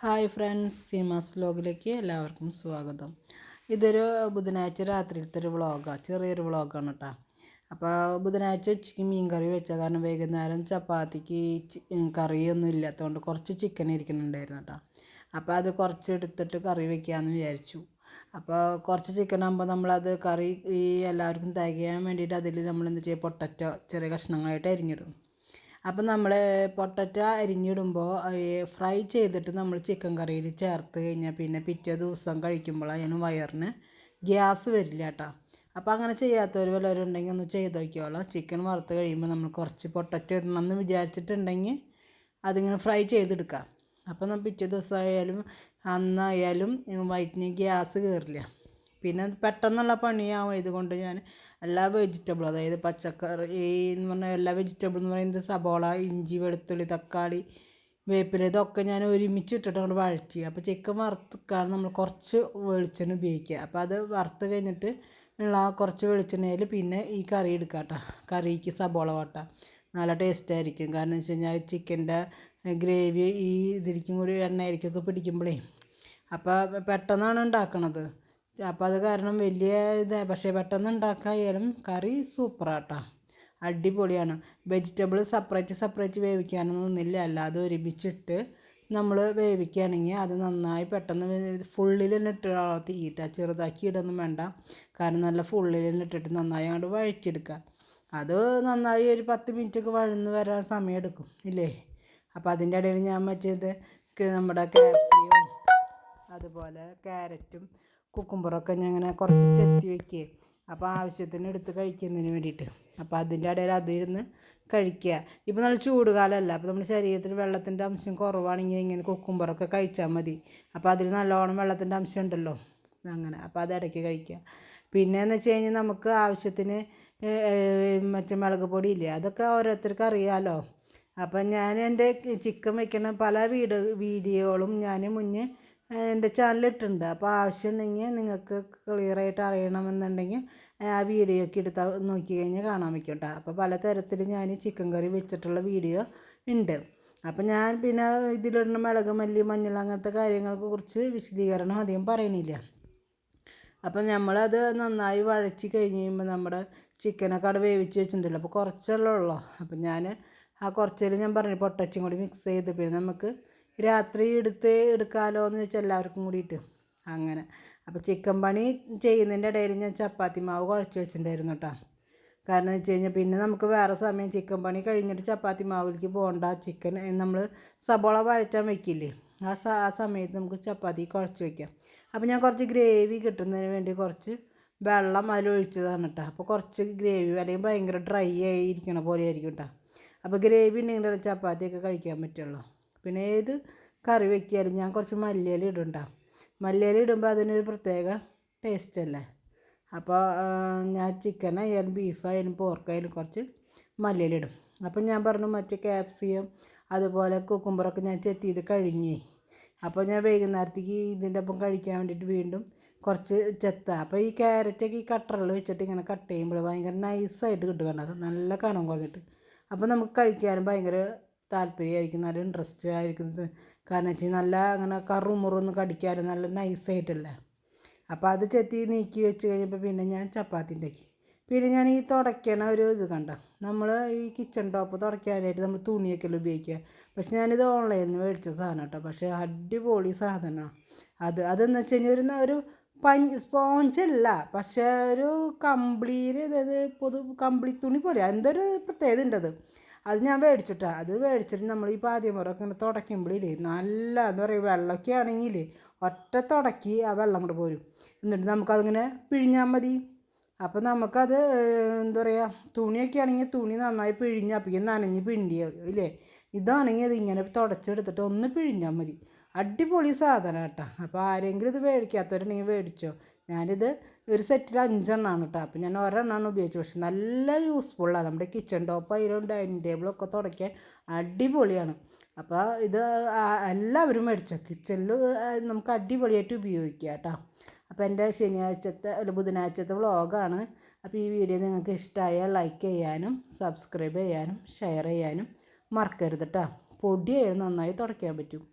Hi friends, Seemas വ്ലോഗിലേക്ക് എല്ലാവർക്കും സ്വാഗതം. ഇതൊരു ബുധനാഴ്ച രാത്രിയിലത്തെ ഒരു വ്ളോഗാണ്, ചെറിയൊരു വ്ളോഗാണ് കേട്ടോ. അപ്പോൾ ബുധനാഴ്ച ഉച്ചയ്ക്ക് മീൻ കറി വെച്ച കാരണം വൈകുന്നേരം ചപ്പാത്തിക്ക് കറിയൊന്നും ഇല്ലാത്തതുകൊണ്ട് കുറച്ച് ചിക്കൻ ഇരിക്കുന്നുണ്ടായിരുന്നു കേട്ടോ. അപ്പോൾ അത് കുറച്ച് എടുത്തിട്ട് കറി വെക്കാമെന്ന് വിചാരിച്ചു. അപ്പോൾ കുറച്ച് ചിക്കൻ ആകുമ്പോൾ നമ്മളത് കറി ഈ എല്ലാവർക്കും തികയാൻ വേണ്ടിയിട്ട് അതിൽ നമ്മൾ എന്ത് ചെയ്യുക, പൊട്ടറ്റോ ചെറിയ കഷ്ണങ്ങളായിട്ട് അരിഞ്ഞിടും. അപ്പം നമ്മൾ പൊട്ടറ്റോ അരിഞ്ഞിടുമ്പോൾ ഫ്രൈ ചെയ്തിട്ട് നമ്മൾ ചിക്കൻ കറിയിൽ ചേർത്ത് കഴിഞ്ഞാൽ പിന്നെ പിറ്റേ ദിവസം കഴിക്കുമ്പോൾ അതിന് വയറിന് ഗ്യാസ് വരില്ല കേട്ടോ. അപ്പോൾ അങ്ങനെ ചെയ്യാത്തവർ വല്ലവരും ഉണ്ടെങ്കിൽ ഒന്ന് ചെയ്ത് നോക്കിയോളാം. ചിക്കൻ വറുത്ത് കഴിയുമ്പോൾ നമ്മൾ കുറച്ച് പൊട്ടറ്റോ ഇടണം എന്ന് വിചാരിച്ചിട്ടുണ്ടെങ്കിൽ അതിങ്ങനെ ഫ്രൈ ചെയ്തെടുക്കാം. അപ്പോൾ നമ്മൾ പിറ്റേ ദിവസമായാലും അന്നായാലും വയറ്റിന് ഗ്യാസ് കയറില്ല. പിന്നെ പെട്ടെന്നുള്ള പണിയാവും. ഇതുകൊണ്ട് ഞാൻ എല്ലാ വെജിറ്റബിളും, അതായത് പച്ചക്കറി എന്ന് പറഞ്ഞാൽ എല്ലാ വെജിറ്റബിൾ എന്ന് പറയുന്നത് സബോള, ഇഞ്ചി, വെളുത്തുള്ളി, തക്കാളി, വേപ്പില ഇതൊക്കെ ഞാൻ ഒരുമിച്ച് ഇട്ടിട്ട് കൊണ്ട് വഴറ്റി. അപ്പോൾ ചിക്കൻ വറുക്കാൻ നമ്മൾ കുറച്ച് വെളിച്ചെണ്ണ ഉപയോഗിക്കുക. അപ്പോൾ അത് വറുത്ത് കഴിഞ്ഞിട്ട് ഉള്ള കുറച്ച് വെളിച്ചെണ്ണയിൽ പിന്നെ ഈ കറി എടുക്കാം കേട്ടോ. കറിക്ക് സബോള വാട്ട നല്ല ടേസ്റ്റ് ആയിരിക്കും. കാരണം എന്ന് വെച്ച് കഴിഞ്ഞാൽ ചിക്കൻ്റെ ഗ്രേവി ഈ ഇതിരിക്കും കൂടി എണ്ണയിരിക്കൊക്കെ പിടിക്കുമ്പോഴേ അപ്പോൾ പെട്ടെന്നാണ് ഉണ്ടാക്കണത്. അപ്പോൾ അത് കാരണം വലിയ പക്ഷേ പെട്ടെന്ന് ഉണ്ടാക്കായാലും കറി സൂപ്പറാട്ടോ, അടിപൊളിയാണ്. വെജിറ്റബിൾ സെപ്പറേറ്റ് വേവിക്കാനൊന്നുമില്ല, അല്ലാതെ ഒരുമിച്ചിട്ട് നമ്മൾ വേവിക്കുകയാണെങ്കിൽ അത് നന്നായി പെട്ടെന്ന് ഫുള്ളിൽ തന്നെ ഇട്ട് തീറ്റ ചെറുതാക്കി ഇടൊന്നും വേണ്ട. കാരണം നല്ല ഫുള്ളിൽ തന്നെ ഇട്ടിട്ട് നന്നായി അങ്ങോട്ട് വഴറ്റിയെടുക്കുക. അത് നന്നായി ഒരു 10 മിനിറ്റൊക്കെ വഴന്ന് വരാൻ സമയമെടുക്കും ഇല്ലേ. അപ്പോൾ അതിൻ്റെ ഇടയിൽ ഞാൻ മറ്റേത് നമ്മുടെ ക്യാപ്സിയും അതുപോലെ ക്യാരറ്റും കുക്കുംബറൊക്കെ ഞാൻ ഇങ്ങനെ കുറച്ച് ചെത്തി വയ്ക്കുക. അപ്പോൾ ആവശ്യത്തിന് എടുത്ത് കഴിക്കുന്നതിന് വേണ്ടിയിട്ട്. അപ്പോൾ അതിൻ്റെ ഇടയിൽ അതിരുന്ന് കഴിക്കുക. ഇപ്പോൾ നല്ല ചൂട് കാലമല്ല, അപ്പോൾ നമ്മുടെ ശരീരത്തിൽ വെള്ളത്തിൻ്റെ അംശം കുറവാണെങ്കിൽ ഇങ്ങനെ കുക്കുംബറൊക്കെ കഴിച്ചാൽ മതി. അപ്പോൾ അതിൽ നല്ലോണം വെള്ളത്തിൻ്റെ അംശം ഉണ്ടല്ലോ അങ്ങനെ. അപ്പോൾ അത് ഇടയ്ക്ക് കഴിക്കുക. പിന്നെയെന്ന് വെച്ച് കഴിഞ്ഞാൽ നമുക്ക് ആവശ്യത്തിന് മറ്റേ മുളക് പൊടി ഇല്ലേ, അതൊക്കെ ഓരോരുത്തർക്ക് അറിയാമല്ലോ. അപ്പം ഞാൻ എൻ്റെ ചിക്കൻ വയ്ക്കണ പല വീഡിയോകളും ഞാൻ മുന്നേ എൻ്റെ ചാനലിട്ടുണ്ട്. അപ്പോൾ ആവശ്യമുണ്ടെങ്കിൽ നിങ്ങൾക്ക് ക്ലിയറായിട്ട് അറിയണമെന്നുണ്ടെങ്കിൽ ആ വീഡിയോ ഒക്കെ എടുത്താൽ നോക്കി കഴിഞ്ഞാൽ കാണാൻ പറ്റും കേട്ടോ. അപ്പോൾ പല തരത്തിൽ ഞാൻ ചിക്കൻ കറി വെച്ചിട്ടുള്ള വീഡിയോ ഉണ്ട്. അപ്പം ഞാൻ പിന്നെ ഇതിലിടുന്ന മുളക്, മല്ലി, മഞ്ഞൾ അങ്ങനത്തെ കാര്യങ്ങളെ കുറിച്ച് വിശദീകരണം അധികം പറയണില്ല. അപ്പം നമ്മളത് നന്നായി വഴച്ച് കഴിഞ്ഞ് കഴിയുമ്പോൾ നമ്മുടെ ചിക്കനൊക്കെ അവിടെ വേവിച്ച് വെച്ചിട്ടുണ്ടല്ലോ. അപ്പോൾ കുറച്ചല്ലേ ഉള്ളൂ. അപ്പം ഞാൻ ആ കുറച്ചേൽ ഞാൻ പറഞ്ഞു പൊട്ടച്ചും കൂടി മിക്സ് ചെയ്ത് പിന്നെ നമുക്ക് രാത്രി എടുക്കാമല്ലോ എന്ന് വെച്ചാൽ എല്ലാവർക്കും കൂടിയിട്ട് അങ്ങനെ. അപ്പോൾ ചിക്കൻ പണി ചെയ്യുന്നതിൻ്റെ ഇടയിൽ ഞാൻ ചപ്പാത്തി മാവ് കുഴച്ച് വെച്ചിട്ടുണ്ടായിരുന്നു കേട്ടോ. കാരണം എന്ന് വെച്ച് കഴിഞ്ഞാൽ പിന്നെ നമുക്ക് വേറെ സമയം ചിക്കൻ പണി കഴിഞ്ഞിട്ട് ചപ്പാത്തി മാവിലേക്ക് പോകണ്ട. ചിക്കൻ നമ്മൾ സബോള വഴറ്റാൻ വയ്ക്കില്ലേ, ആ സമയത്ത് നമുക്ക് ചപ്പാത്തി കുഴച്ച് വയ്ക്കാം. അപ്പോൾ ഞാൻ കുറച്ച് ഗ്രേവി കിട്ടുന്നതിന് വേണ്ടി കുറച്ച് വെള്ളം അതിലൊഴിച്ചതാണ് കേട്ടോ. അപ്പോൾ കുറച്ച് ഗ്രേവി, അല്ലെങ്കിൽ ഭയങ്കര ഡ്രൈ ആയിരിക്കണ പോലെ ആയിരിക്കും കേട്ടോ. അപ്പോൾ ഗ്രേവി ഉണ്ടെങ്കിൽ ചപ്പാത്തിയൊക്കെ കഴിക്കാൻ പറ്റുള്ളൂ. പിന്നെ ഏത് കറി വയ്ക്കിയാലും ഞാൻ കുറച്ച് മല്ലിയില ഇടുണ്ടാ. മല്ലിയില ഇടുമ്പോൾ അതിനൊരു പ്രത്യേക ടേസ്റ്റ് അല്ലേ. അപ്പോൾ ഞാൻ ചിക്കനായാലും ബീഫായാലും പോർക്കായാലും കുറച്ച് മല്ലിയില ഇടും. അപ്പം ഞാൻ പറഞ്ഞു മറ്റേ ക്യാപ്സിയം അതുപോലെ കുക്കുംബറൊക്കെ ഞാൻ ചെത്തിയത് കഴിഞ്ഞേ. അപ്പോൾ ഞാൻ വൈകുന്നേരത്തേക്ക് ഇതിൻ്റെ ഒപ്പം കഴിക്കാൻ വേണ്ടിയിട്ട് വീണ്ടും കുറച്ച് ചെത്ത. അപ്പോൾ ഈ ക്യാരറ്റൊക്കെ ഈ കട്ടറിൽ വെച്ചിട്ട് ഇങ്ങനെ കട്ട് ചെയ്യുമ്പോൾ ഭയങ്കര നൈസായിട്ട് കിട്ടുകയുണ്ട്, നല്ല കനം കുറഞ്ഞിട്ട്. അപ്പോൾ നമുക്ക് കഴിക്കാനും ഭയങ്കര താല്പര്യമായിരിക്കും, നല്ല ഇൻട്രസ്റ്റ് ആയിരിക്കുന്നത്. കാരണം വെച്ചാൽ നല്ല അങ്ങനെ കറുമുറൊന്നും കടിക്കാനും നല്ല നൈസായിട്ടല്ലേ. അപ്പോൾ അത് ചെത്തി നീക്കി വെച്ച് കഴിഞ്ഞപ്പോൾ പിന്നെ ഞാൻ ചപ്പാത്തി ഉണ്ടാക്കി. പിന്നെ ഞാൻ ഈ തുടയ്ക്കണ ഒരു ഇത് കണ്ട, നമ്മൾ ഈ കിച്ചൺ ടോപ്പ് തുടയ്ക്കാനായിട്ട് നമ്മൾ തുണിയൊക്കെ ഉപയോഗിക്കുക. പക്ഷെ ഞാനിത് ഓൺലൈനിൽ നിന്ന് മേടിച്ച സാധനം കേട്ടോ. പക്ഷേ അടിപൊളി സാധനമാണ് അതെന്ന് വെച്ച് കഴിഞ്ഞാൽ ഒരു സ്പോഞ്ചല്ല, പക്ഷേ ഒരു കമ്പിളിയിൽ, അതായത് കമ്പിളി തുണി പോലെ എന്തൊരു പ്രത്യേകത ഉണ്ടത്. അത് ഞാൻ മേടിച്ചിട്ടാണ്. അത് മേടിച്ചിട്ട് നമ്മൾ ഈ പാദ്യമൊക്കെ ഇങ്ങനെ തുടയ്ക്കുമ്പോഴില്ലേ നല്ല എന്താ പറയുക, വെള്ളമൊക്കെ ആണെങ്കിൽ ഒറ്റ തുടക്കി ആ വെള്ളം കൊണ്ട് പോരും. എന്നിട്ട് നമുക്കതിങ്ങനെ പിഴിഞ്ഞാൽ മതി. അപ്പോൾ നമുക്കത് എന്താ പറയുക, തുണിയൊക്കെ ആണെങ്കിൽ തുണി നന്നായി പിഴിഞ്ഞാൽ പിന്നെ നനഞ്ഞ് പിണ്ടിയാകും ഇല്ലേ. ഇതാണെങ്കിൽ അതിങ്ങനെ തുടച്ചെടുത്തിട്ട് ഒന്ന് പിഴിഞ്ഞാൽ മതി. അടിപൊളി സാധനം കേട്ടോ. അപ്പോൾ ആരെങ്കിലും ഇത് മേടിക്കാത്തവരുണ്ടെങ്കിൽ മേടിച്ചോ. ഞാനിത് ഒരു സെറ്റിൽ 5 എണ്ണമാണ് കേട്ടോ. അപ്പോൾ ഞാൻ ഒരെണ്ണമാണ് ഉപയോഗിച്ചത്. പക്ഷെ നല്ല യൂസ്ഫുള്ളാണ്. നമ്മുടെ കിച്ചൺ ടോപ്പ് ആയാലും ഡൈനിങ് ടേബിളൊക്കെ തുടയ്ക്കാൻ അടിപൊളിയാണ്. അപ്പോൾ ഇത് എല്ലാവരും മേടിച്ചോ. കിച്ചണിൽ നമുക്ക് അടിപൊളിയായിട്ട് ഉപയോഗിക്കാം കേട്ടോ. അപ്പോൾ എൻ്റെ ബുധനാഴ്ചത്തെ വ്ളോഗാണ്. അപ്പോൾ ഈ വീഡിയോ നിങ്ങൾക്ക് ഇഷ്ടമായാൽ ലൈക്ക് ചെയ്യാനും സബ്സ്ക്രൈബ് ചെയ്യാനും ഷെയർ ചെയ്യാനും മറക്കരുത് കേട്ടോ. പൊടിയായാലും നന്നായി തുടയ്ക്കാൻ പറ്റും.